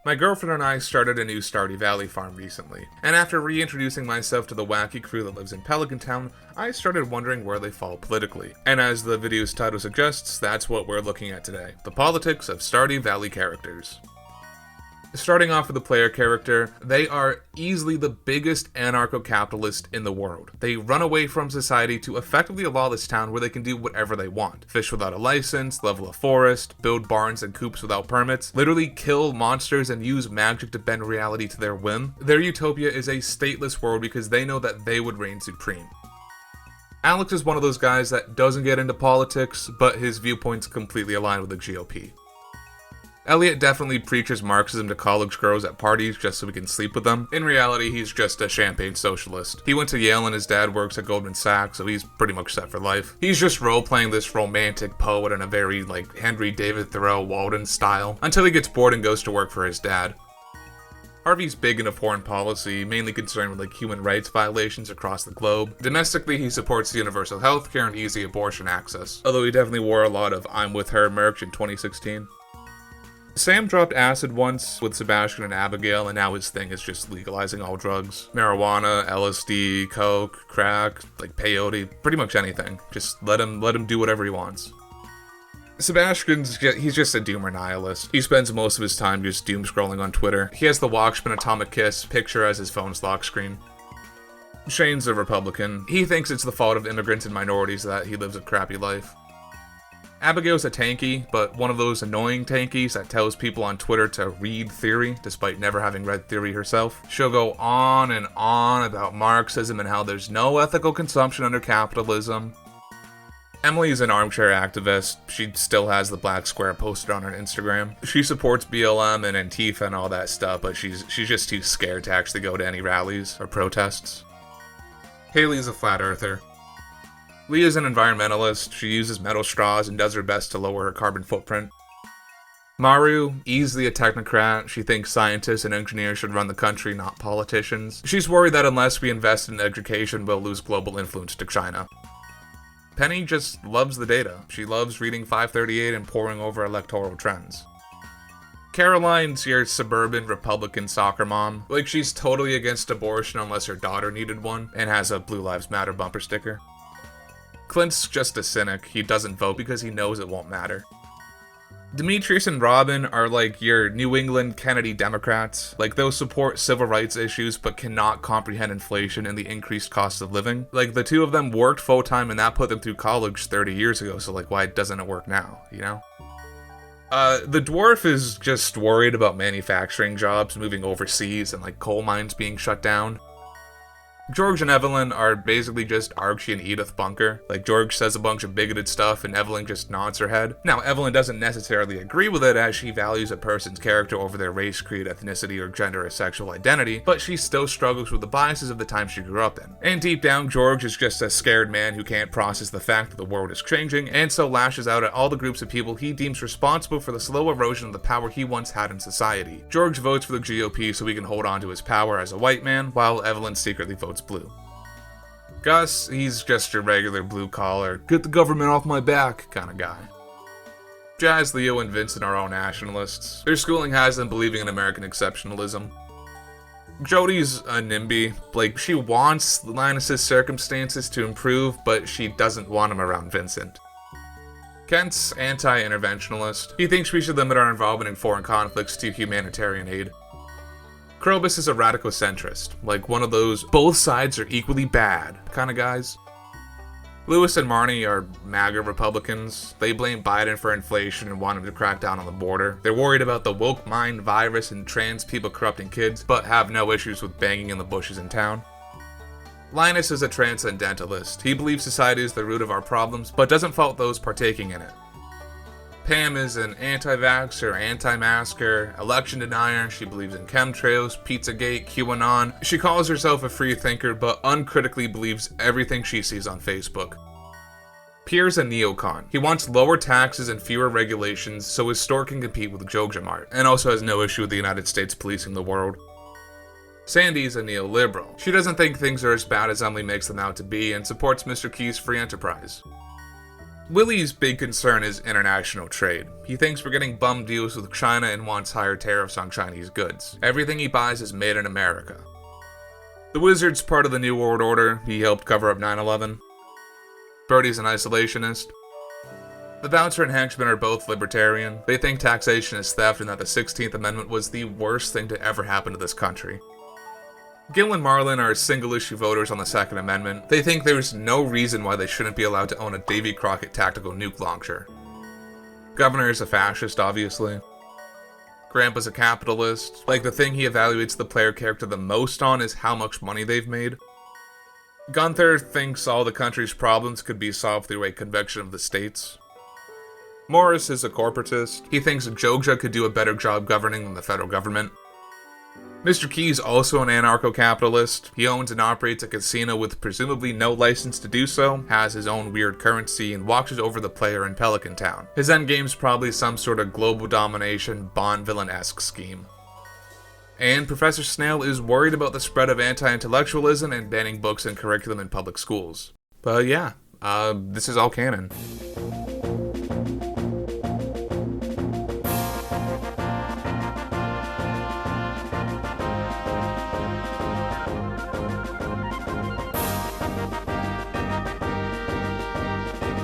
My girlfriend and I started a new Stardew Valley farm recently, and after reintroducing myself to the wacky crew that lives in Pelican Town, I started wondering where they fall politically. And as the video's title suggests, that's what we're looking at today, the politics of Stardew Valley characters. Starting off with the player character, they are easily the biggest anarcho-capitalist in the world. They run away from society to effectively a lawless town where they can do whatever they want. Fish without a license, level a forest, build barns and coops without permits, literally kill monsters and use magic to bend reality to their whim. Their utopia is a stateless world because they know that they would reign supreme. Alex is one of those guys that doesn't get into politics, but his viewpoints completely align with the GOP. Elliot definitely preaches Marxism to college girls at parties just so he can sleep with them. In reality, he's just a champagne socialist. He went to Yale and his dad works at Goldman Sachs, so he's pretty much set for life. He's just role-playing this romantic poet in a very, Henry David Thoreau Walden style, until he gets bored and goes to work for his dad. Harvey's big into foreign policy, mainly concerned with human rights violations across the globe. Domestically, he supports universal healthcare and easy abortion access, although he definitely wore a lot of I'm with her merch in 2016. Sam dropped acid once with Sebastian and Abigail, and now his thing is just legalizing all drugs. Marijuana, LSD, coke, crack, peyote, pretty much anything. Just let him do whatever he wants. He's just a doomer nihilist. He spends most of his time just doom scrolling on Twitter. He has the Walkman Atomic Kiss picture as his phone's lock screen. Shane's a Republican. He thinks it's the fault of immigrants and minorities that he lives a crappy life. Abigail's a tanky, but one of those annoying tankies that tells people on Twitter to read theory, despite never having read theory herself. She'll go on and on about Marxism and how there's no ethical consumption under capitalism. Emily's an armchair activist. She still has the black square posted on her Instagram. She supports BLM and Antifa and all that stuff, but she's just too scared to actually go to any rallies or protests. Haley's a flat earther. Leah's an environmentalist. She uses metal straws and does her best to lower her carbon footprint. Maru, easily a technocrat. She thinks scientists and engineers should run the country, not politicians. She's worried that unless we invest in education, we'll lose global influence to China. Penny just loves the data. She loves reading 538 and poring over electoral trends. Caroline's your suburban Republican soccer mom. She's totally against abortion unless her daughter needed one, and has a Blue Lives Matter bumper sticker. Clint's just a cynic. He doesn't vote because he knows it won't matter. Demetrius and Robin are your New England Kennedy Democrats. They'll support civil rights issues but cannot comprehend inflation and the increased cost of living. The two of them worked full-time and that put them through college 30 years ago, so why doesn't it work now, you know? The dwarf is just worried about manufacturing jobs moving overseas and coal mines being shut down. George and Evelyn are basically just Archie and Edith Bunker. George says a bunch of bigoted stuff and Evelyn just nods her head. Now, Evelyn doesn't necessarily agree with it as she values a person's character over their race, creed, ethnicity, or gender or sexual identity, but she still struggles with the biases of the time she grew up in. And deep down, George is just a scared man who can't process the fact that the world is changing, and so lashes out at all the groups of people he deems responsible for the slow erosion of the power he once had in society. George votes for the GOP so he can hold on to his power as a white man, while Evelyn secretly votes blue. Gus, he's just your regular blue-collar, get the government off my back kind of guy. Jazz, Leo, and Vincent are all nationalists. Their schooling has them believing in American exceptionalism. Jody's a NIMBY. She wants Linus's circumstances to improve, but she doesn't want him around Vincent. Kent's anti-interventionalist. He thinks we should limit our involvement in foreign conflicts to humanitarian aid. Krobus is a radical centrist, one of those both sides are equally bad kind of guys. Lewis and Marnie are MAGA Republicans. They blame Biden for inflation and want him to crack down on the border. They're worried about the woke mind virus and trans people corrupting kids, but have no issues with banging in the bushes in town. Linus is a transcendentalist. He believes society is the root of our problems, but doesn't fault those partaking in it. Pam is an anti-vaxxer, anti-masker, election denier. She believes in chemtrails, Pizzagate, QAnon. She calls herself a free thinker, but uncritically believes everything she sees on Facebook. Pierre's a neocon. He wants lower taxes and fewer regulations so his store can compete with JojaMart, and also has no issue with the United States policing the world. Sandy's a neoliberal. She doesn't think things are as bad as Emily makes them out to be and supports Mr. Key's free enterprise. Willie's big concern is international trade. He thinks we're getting bum deals with China and wants higher tariffs on Chinese goods. Everything he buys is made in America. The Wizard's part of the New World Order. He helped cover up 9/11. Brody's an isolationist. The Bouncer and Henchman are both libertarian. They think taxation is theft and that the 16th Amendment was the worst thing to ever happen to this country. Gil and Marlin are single-issue voters on the Second Amendment. They think there's no reason why they shouldn't be allowed to own a Davy Crockett tactical nuke launcher. Governor is a fascist, obviously. Grandpa's a capitalist. Like, the thing he evaluates the player character the most on is how much money they've made. Gunther thinks all the country's problems could be solved through a convention of the states. Morris is a corporatist. He thinks Jogja could do a better job governing than the federal government. Mr. Key's also an anarcho-capitalist. He owns and operates a casino with presumably no license to do so, has his own weird currency, and watches over the player in Pelican Town. His endgame's probably some sort of global domination, Bond villain-esque scheme. And Professor Snail is worried about the spread of anti-intellectualism and banning books and curriculum in public schools. But yeah, this is all canon.